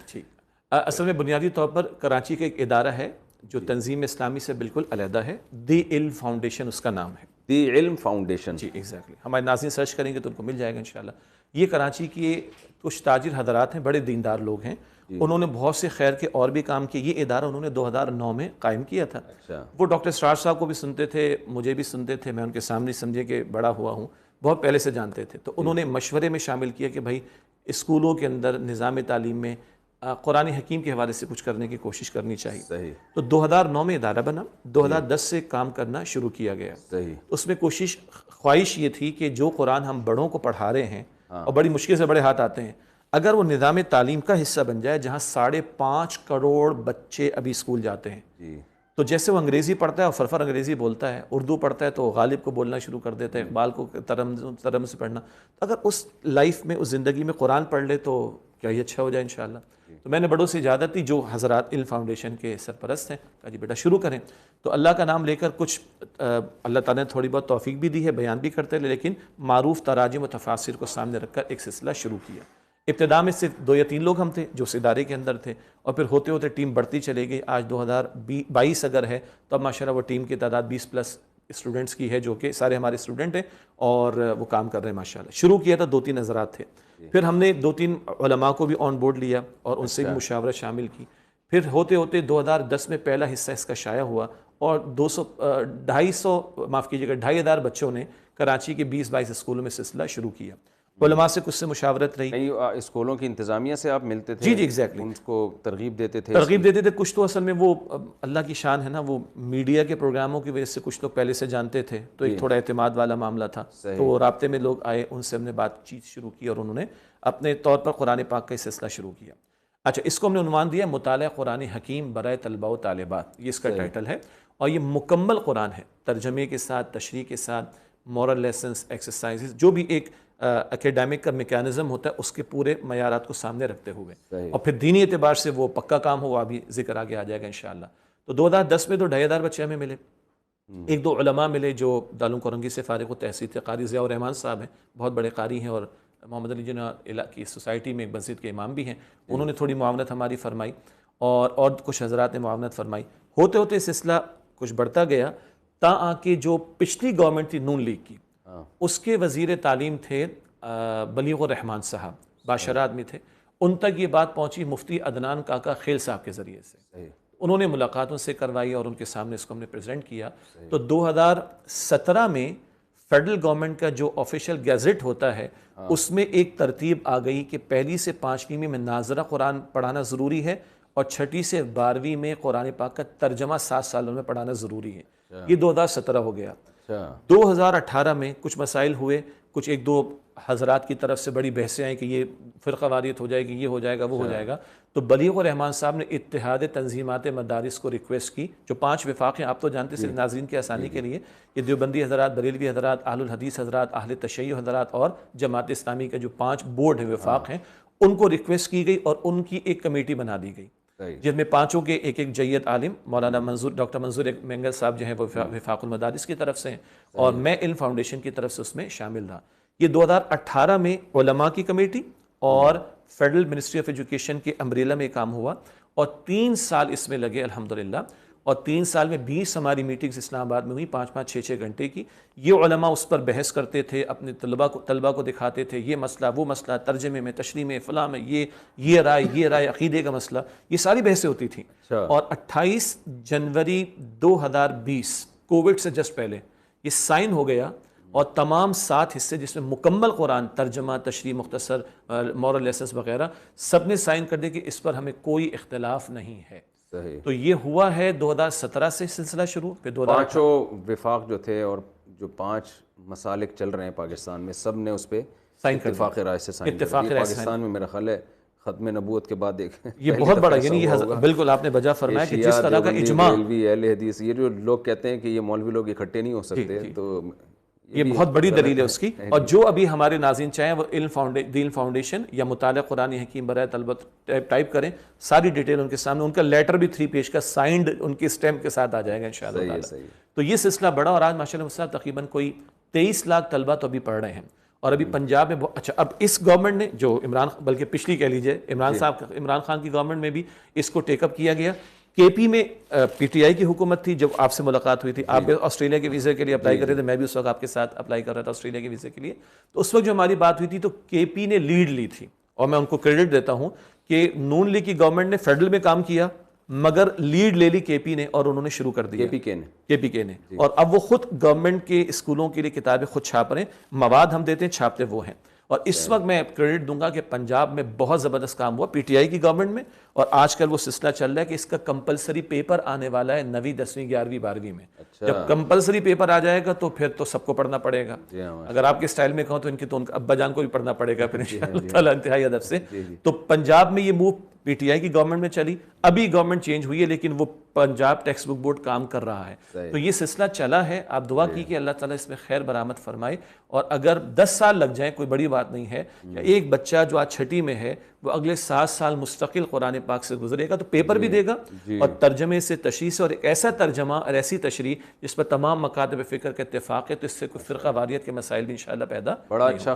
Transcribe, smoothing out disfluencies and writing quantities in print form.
جی اصل میں بنیادی طور پر کراچی کا ایک ادارہ ہے جو تنظیم اسلامی سے بالکل علیحدہ ہے، دی علم فاؤنڈیشن اس کا نام ہے۔ دی علم فاؤنڈیشن، جی ایگزیکٹلی، ہمارے ناظرین سرچ کریں گے تو ان کو مل جائے گا انشاءاللہ۔ یہ کراچی کے کچھ تاجر حضرات ہیں، بڑے دیندار لوگ ہیں، انہوں نے بہت سے خیر کے اور بھی کام کیے۔ یہ ادارہ انہوں نے 2009 میں قائم کیا تھا۔ وہ ڈاکٹر اسرار صاحب کو بھی سنتے تھے، مجھے بھی سنتے تھے، میں ان کے سامنے سمجھے کہ بڑا ہوا ہوں، بہت پہلے سے جانتے تھے۔ تو انہوں نے مشورے میں شامل کیا کہ بھائی اسکولوں کے اندر نظام تعلیم میں قرآن حکیم کے حوالے سے کچھ کرنے کی کوشش کرنی چاہیے۔ تو 2009 میں ادارہ بنا، 2010 سے کام کرنا شروع کیا گیا۔ اس میں خواہش یہ تھی کہ جو قرآن ہم بڑوں کو پڑھا رہے ہیں اور بڑی مشکل سے بڑے ہاتھ آتے ہیں، اگر وہ نظام تعلیم کا حصہ بن جائے جہاں 5.5 کروڑ بچے ابھی اسکول جاتے ہیں، تو جیسے وہ انگریزی پڑھتا ہے اور فرفر انگریزی بولتا ہے، اردو پڑھتا ہے تو غالب کو بولنا شروع کر دیتا ہے، اقبال کو ترم سے پڑھنا، اگر اس لائف میں، اس زندگی میں قرآن پڑھ لے تو کیا یہ اچھا ہو جائے انشاءاللہ۔ تو میں نے بڑوں سے اجازت دی جو حضرات علم فاؤنڈیشن کے سرپرست ہیں، کہا جی بیٹا شروع کریں۔ تو اللہ کا نام لے کر کچھ اللہ تعالیٰ نے تھوڑی بہت توفیق بھی دی ہے، بیان بھی کرتے ہیں، لیکن معروف تراجم و تفاسیر کو سامنے رکھ کر ایک سلسلہ شروع کیا۔ ابتدا میں صرف 2 یا 3 لوگ ہم تھے جو اس ادارے کے اندر تھے، اور پھر ہوتے ہوتے ٹیم بڑھتی چلے گئی۔ آج 2022 اگر ہے تو اب ماشاءاللہ وہ ٹیم کی تعداد 20 پلس اسٹوڈنٹس کی ہے، جو کہ سارے ہمارے اسٹوڈنٹ ہیں اور وہ کام کر رہے ہیں ماشاءاللہ۔ شروع کیا تھا 2-3 حضرات تھے، پھر ہم نے 2-3 علماء کو بھی آن بورڈ لیا اور ان سے بھی مشاورت شامل کی۔ پھر ہوتے ہوتے 2010 میں پہلا حصہ اس کا شائع ہوا اور 250 بچوں نے کراچی کے 20-22 اسکولوں میں سلسلہ شروع کیا۔ علماء سے کچھ سے مشاورت رہی، اسکولوں کی انتظامیہ سے آپ ملتے تھے؟ جی ایگزیکٹلی، ان کو ترغیب دیتے تھے؟ کچھ تو اصل میں وہ اللہ کی شان ہے نا، وہ میڈیا کے پروگراموں کی وجہ سے کچھ لوگ پہلے سے جانتے تھے، تو ایک تھوڑا اعتماد والا معاملہ تھا، تو رابطے میں لوگ آئے، ان سے ہم نے بات چیت شروع کی اور انہوں نے اپنے طور پر قرآن پاک کا سلسلہ شروع کیا۔ اچھا، اس کو ہم نے عنوان دیا مطالعہ قرآن حکیم برائے طلباء و طالبات، یہ اس کا ٹائٹل ہے، اور یہ مکمل قرآن ہے، ترجمے کے ساتھ، تشریح کے ساتھ، مورل لیسنز، ایکسرسائزز، جو بھی ایک اکیڈیمک کا میکانزم ہوتا ہے اس کے پورے معیارات کو سامنے رکھتے ہوئے، اور پھر دینی اعتبار سے وہ پکا کام ہو، ابھی ذکر آگے آ جائے گا انشاءاللہ۔ تو 2010 میں تو 2,500 بچے ہمیں ملے، 1-2 علماء ملے جو دارالعلوم کورنگی سے فارغ التحصیل تھے، قاری ضیاء الرحمان صاحب ہیں، بہت بڑے قاری ہیں، اور محمد علی جناح کی سوسائٹی میں ایک مسجد کے امام بھی ہیں، انہوں نے تھوڑی معاونت ہماری فرمائی، اور کچھ حضرات نے معاونت فرمائی۔ ہوتے ہوتے سلسلہ کچھ بڑھتا گیا، تا آ کے جو پچھلی گورنمنٹ تھی نون لیگ کی، اس کے وزیر تعلیم تھے بلیغ الرحمان صاحب، بادشاہ آدمی تھے، ان تک یہ بات پہنچی مفتی عدنان کاکا خیل صاحب کے ذریعے سے، انہوں نے ملاقات ان سے کروائی اور ان کے سامنے اس کو ہم نے پریزنٹ کیا۔ تو 2017 میں فیڈرل گورنمنٹ کا جو آفیشیل گیزٹ ہوتا ہے، اس میں ایک ترتیب آ گئی کہ 1 سے 5ویں میں ناظرہ قرآن پڑھانا ضروری ہے، اور 6 سے 12ویں میں قرآن پاک کا ترجمہ 7 سالوں میں پڑھانا ضروری ہے۔ یہ 2017 ہو گیا۔ 2018 میں کچھ مسائل ہوئے، کچھ 1-2 حضرات کی طرف سے بڑی بحثیں آئیں کہ یہ فرقہ واریت ہو جائے گی، یہ ہو جائے گا، وہ ہو جائے گا، تو بلیغ الرحمان صاحب نے اتحاد تنظیمات مدارس کو ریکویسٹ کی، جو 5 وفاق ہیں، آپ تو جانتے صرف ناظرین کی آسانی کے لیے، یہ دیوبندی حضرات، بریلوی حضرات، اہل الحدیث حضرات، اہل تشیع حضرات اور جماعت اسلامی کا جو 5 بورڈ ہیں، وفاق ہیں، ان کو ریکویسٹ کی گئی اور ان کی ایک کمیٹی بنا دی گئی، جس میں 5 کے ایک جید عالم مولانا ڈاکٹر منظور مینگل صاحب جو ہیں وہ وفاق المدارس کی طرف سے ہیں، اور میں علم فاؤنڈیشن کی طرف سے اس میں شامل رہا۔ یہ 2018 میں علماء کی کمیٹی اور فیڈرل منسٹری آف ایجوکیشن کے امبریلا میں کام ہوا، اور 3 سال اس میں لگے الحمدللہ، اور 3 سال میں 20 ہماری میٹنگز اسلام آباد میں ہوئی، 5-5 6-6 گھنٹے کی۔ یہ علماء اس پر بحث کرتے تھے، اپنے طلباء کو دکھاتے تھے، یہ مسئلہ، وہ مسئلہ، ترجمے میں، تشریح میں، فلاں میں، یہ رائے، عقیدے کا مسئلہ، یہ ساری بحثیں ہوتی تھیں۔ اور 28 جنوری 2020 کووڈ سے جسٹ پہلے یہ سائن ہو گیا، اور تمام 7 حصے جس میں مکمل قرآن، ترجمہ، تشریح، مختصر، مورل لیسنس وغیرہ سب نے سائن کر دیا کہ اس پر ہمیں کوئی اختلاف نہیں ہے۔ تو یہ ہوا ہے 2017 سے سلسلہ شروع، پھر 5 وفاق جو تھے اور جو 5 مسالک چل رہے ہیں پاکستان میں، سب نے اس پہ اتفاق رائے سے سائن کر دیا۔ پاکستان میں میرا خیال ہے ختم نبوت کے بعد ایک یہ بہت بڑا، یعنی یہ بالکل آپ نے بجا فرمایا کہ جس طرح کا اجماع، اہل حدیث، یہ جو لوگ کہتے ہیں کہ یہ مولوی لوگ اکٹھے نہیں ہو سکتے، تو یہ بہت بڑی دلیل ہے اس کی۔ اور جو ابھی ہمارے ناظرین چاہیں وہ علم فاؤنڈیشن یا مطالعہ قرآن حکیم برائے طلبہ ٹائپ کریں، ساری ڈیٹیل ان کے سامنے، ان کا لیٹر بھی 3 پیج کا سائنڈ ان کے اسٹیمپ کے ساتھ آ جائے گا انشاءاللہ۔ تو یہ سلسلہ بڑا، اور آج ماشاءاللہ صاحب تقریباً کوئی 23 لاکھ طلبہ تو ابھی پڑھ رہے ہیں، اور ابھی پنجاب میں اچھا اب اس گورنمنٹ نے جو بلکہ پچھلی کہہ لیجیے عمران خان کی گورنمنٹ میں بھی اس کو ٹیک اپ کیا گیا. کے پی میں پی ٹی آئی کی حکومت تھی جب آپ سے ملاقات ہوئی تھی, آپ آسٹریلیا کے ویزے کے لیے اپلائی کر رہے تھے, میں بھی اس وقت آپ کے ساتھ اپلائی کر رہا تھا آسٹریلیا کے ویزے کے لیے. تو اس وقت جو ہماری بات ہوئی تھی تو کے پی نے لیڈ لی تھی, اور میں ان کو کریڈٹ دیتا ہوں کہ نون لیگ کی گورنمنٹ نے فیڈرل میں کام کیا مگر لیڈ لے لی کے پی نے, اور انہوں نے شروع کر دیا کے پی کے نے. اور اب وہ خود گورنمنٹ کے اسکولوں کے لیے کتابیں خود چھاپ رہے ہیں, مواد ہم دیتے ہیں, چھاپتے وہ ہیں. اور اس وقت میں کریڈٹ دوں گا کہ پنجاب میں بہت زبردست کام ہوا پی ٹی آئی کی گورنمنٹ میں, اور آج کل وہ سلسلہ چل رہا ہے کہ اس کا کمپلسری پیپر آنے والا ہے 9ویں 10ویں 11ویں 12ویں میں. جب کمپلسری پیپر آ جائے گا تو پھر تو سب کو پڑھنا پڑے گا. اگر آپ کے سٹائل میں کہوں تو ان کے تو ابا جان کو بھی پڑھنا پڑے گا پھر انشاءاللہ تعالی انتہائی ادب سے. تو پنجاب میں یہ موو پی ٹی آئی کی گورنمنٹ میں چلی, ابھی گورنمنٹ چینج ہوئی ہے لیکن وہ پنجاب ٹیکسٹ بک بورڈ کام کر رہا ہے. تو یہ سلسلہ چلا ہے, آپ دعا کی کہ اللہ تعالیٰ اس میں خیر برآمد فرمائے. اور اگر 10 سال لگ جائیں کوئی بڑی بات نہیں ہے. ایک بچہ جو آج 6ٹھی میں ہے وہ اگلے 7 سال مستقل قرآن پاک سے گزرے گا تو پیپر بھی دے گا, اور ترجمے سے تشریح سے, اور ایک ایسا ترجمہ اور ایسی تشریح جس پر تمام مکاتب فکر کا اتفاق ہے, تو اس سے کوئی فرقہ واریت کے مسائل بھی انشاءاللہ پیدا. بڑا اچھا